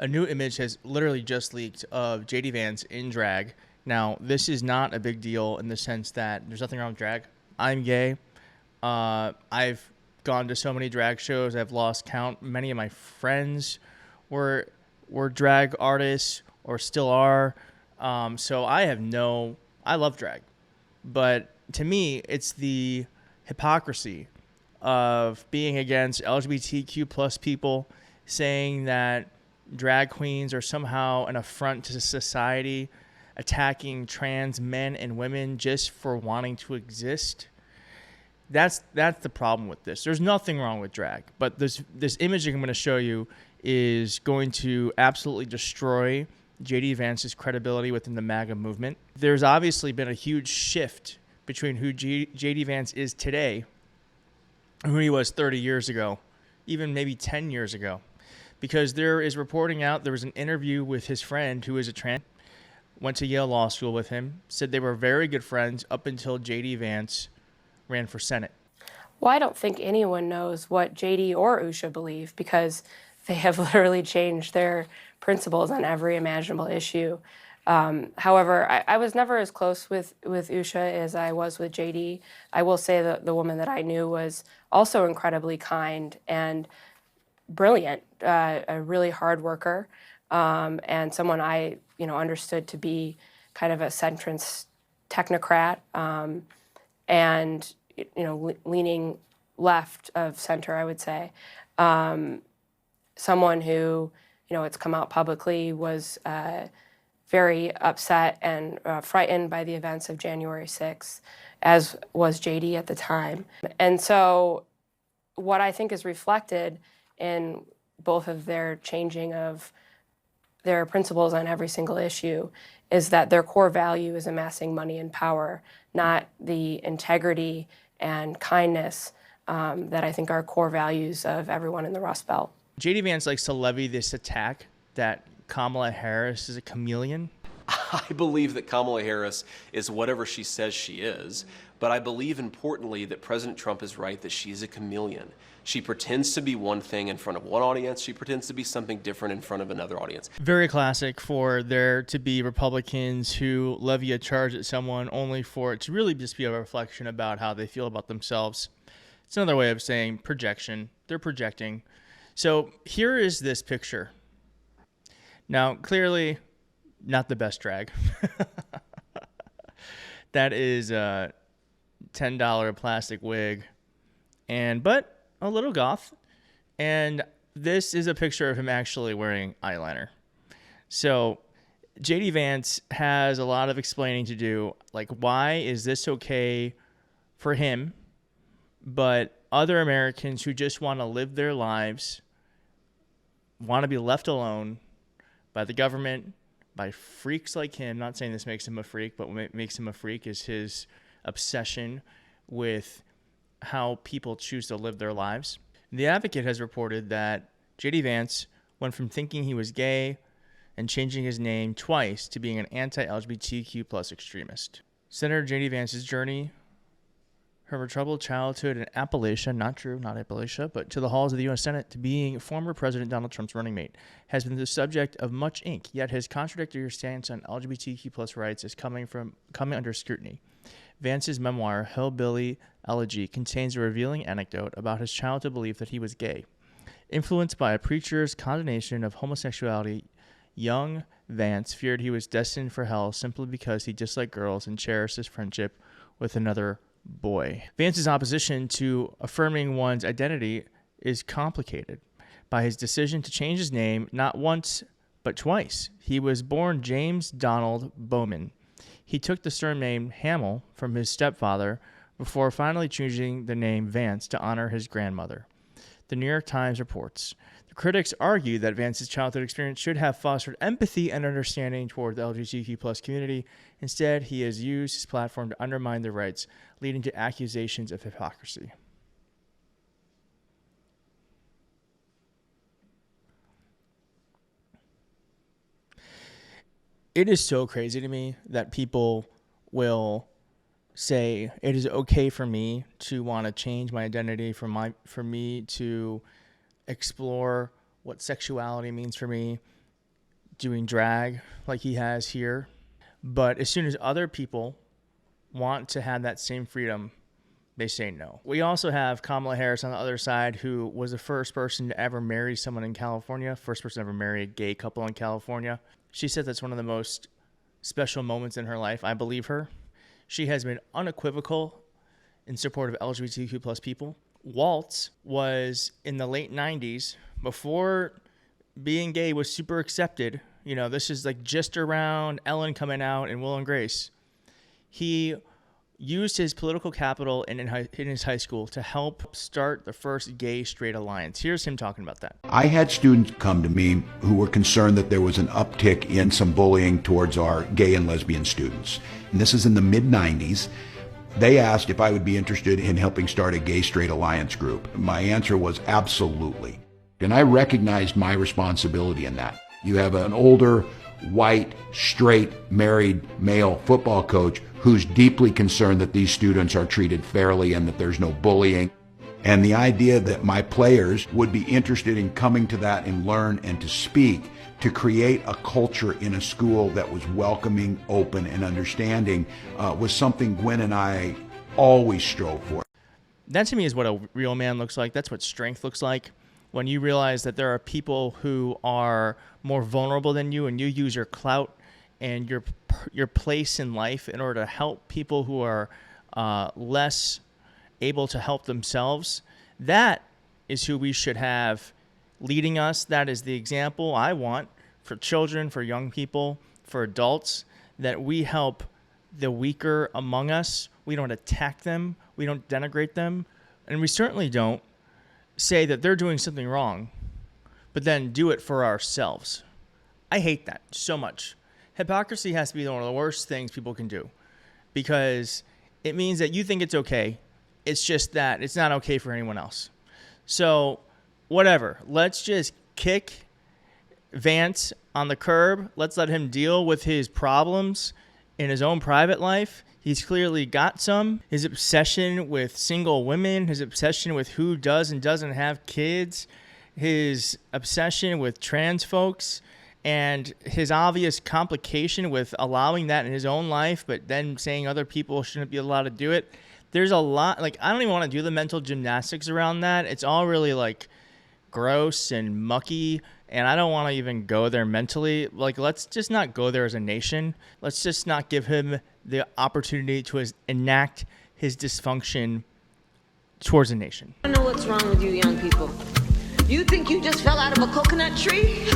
A new image has literally just leaked of JD Vance in drag. Now, this is not a big deal in the sense that there's nothing wrong with drag. I'm gay. I've gone to so many drag shows, I've lost count. Many of my friends were drag artists or still are. So I love drag. But to me, it's the hypocrisy of being against LGBTQ plus people, saying that drag queens are somehow an affront to society, attacking trans men and women just for wanting to exist. That's the problem with this. There's nothing wrong with drag, but this image I'm going to show you is going to absolutely destroy JD Vance's credibility within the MAGA movement. There's obviously been a huge shift between who JD Vance is today and who he was 30 years ago, even maybe 10 years ago. Because there is reporting out, there was an interview with his friend who is a trans, went to Yale Law School with him, said they were very good friends up until JD Vance ran for Senate. Well, I don't think anyone knows what JD or Usha believe because they have literally changed their principles on every imaginable issue. However, I was never as close with Usha as I was with JD. I will say that the woman that I knew was also incredibly kind and brilliant, a really hard worker, and someone I understood to be kind of a centrist technocrat, and leaning left of center, I would say. Someone who, it's come out publicly, was very upset and frightened by the events of January 6th, as was JD at the time. And so what I think is reflected in both of their changing of their principles on every single issue is that their core value is amassing money and power, not the integrity and kindness that I think are core values of everyone in the Rust Belt. JD Vance likes to levy this attack that Kamala Harris is a chameleon. I believe that Kamala Harris is whatever she says she is, but I believe importantly that President Trump is right that she's a chameleon. She pretends to be one thing in front of one audience. She pretends to be something different in front of another audience. Very classic for there to be Republicans who levy a charge at someone only for it to really just be a reflection about how they feel about themselves. It's another way of saying projection. They're projecting. So here is this picture. Now, clearly, not the best drag. That is a $10 plastic wig, but a little goth. And this is a picture of him actually wearing eyeliner. So JD Vance has a lot of explaining to do. Like, why is this okay for him, but other Americans who just want to live their lives, want to be left alone by the government, by freaks like him? Not saying this makes him a freak, but what makes him a freak is his obsession with how people choose to live their lives. The Advocate has reported that JD Vance went from thinking he was gay and changing his name twice to being an anti-LGBTQ plus extremist. Senator JD Vance's journey from her troubled childhood in Appalachia, not true, not Appalachia, but to the halls of the U.S. Senate to being former President Donald Trump's running mate, has been the subject of much ink, yet his contradictory stance on LGBTQ plus rights is coming under scrutiny. Vance's memoir, Hillbilly Elegy, contains a revealing anecdote about his childhood belief that he was gay. Influenced by a preacher's condemnation of homosexuality, young Vance feared he was destined for hell simply because he disliked girls and cherished his friendship with another boy. Vance's opposition to affirming one's identity is complicated by his decision to change his name not once, but twice. He was born James Donald Bowman. He took the surname Hamill from his stepfather before finally choosing the name Vance to honor his grandmother. The New York Times reports, the critics argue that Vance's childhood experience should have fostered empathy and understanding toward the LGBTQ plus community. Instead, he has used his platform to undermine their rights, leading to accusations of hypocrisy. It is so crazy to me that people will say it is okay for me to want to change my identity, for me to explore what sexuality means for me, doing drag like he has here. But as soon as other people want to have that same freedom, they say no. We also have Kamala Harris on the other side, who was the first person to ever marry someone in California, first person to ever marry a gay couple in California. She said that's one of the most special moments in her life. I believe her. She has been unequivocal in support of LGBTQ plus people. Waltz was in the late 90s, before being gay was super accepted. You know, this is like just around Ellen coming out and Will and Grace. He used his political capital in his high school to help start the first gay-straight alliance. Here's him talking about that. I had students come to me who were concerned that there was an uptick in some bullying towards our gay and lesbian students. And this is in the mid-90s. They asked if I would be interested in helping start a gay-straight alliance group. My answer was absolutely. And I recognized my responsibility in that. You have an older, white, straight, married male football coach who's deeply concerned that these students are treated fairly and that there's no bullying. And the idea that my players would be interested in coming to that and learn and to speak, to create a culture in a school that was welcoming, open, and understanding was something Gwen and I always strove for. That to me is what a real man looks like. That's what strength looks like. When you realize that there are people who are more vulnerable than you, and you use your clout and your place in life in order to help people who are less able to help themselves. That is who we should have leading us. That is the example I want for children, for young people, for adults, that we help the weaker among us. We don't attack them. We don't denigrate them. And we certainly don't say that they're doing something wrong, but then do it for ourselves. I hate that so much. Hypocrisy has to be one of the worst things people can do, because it means that you think it's okay. It's just that it's not okay for anyone else. So whatever, let's just kick Vance on the curb. Let's let him deal with his problems in his own private life. He's clearly got some. His obsession with single women, his obsession with who does and doesn't have kids, his obsession with trans folks, and his obvious complication with allowing that in his own life, but then saying other people shouldn't be allowed to do it. There's a lot, like, I don't even want to do the mental gymnastics around that. It's all really, like, gross and mucky, and I don't want to even go there mentally. Like, let's just not go there as a nation. Let's just not give him the opportunity to enact his dysfunction towards a nation. I don't know what's wrong with you young people. You think you just fell out of a coconut tree?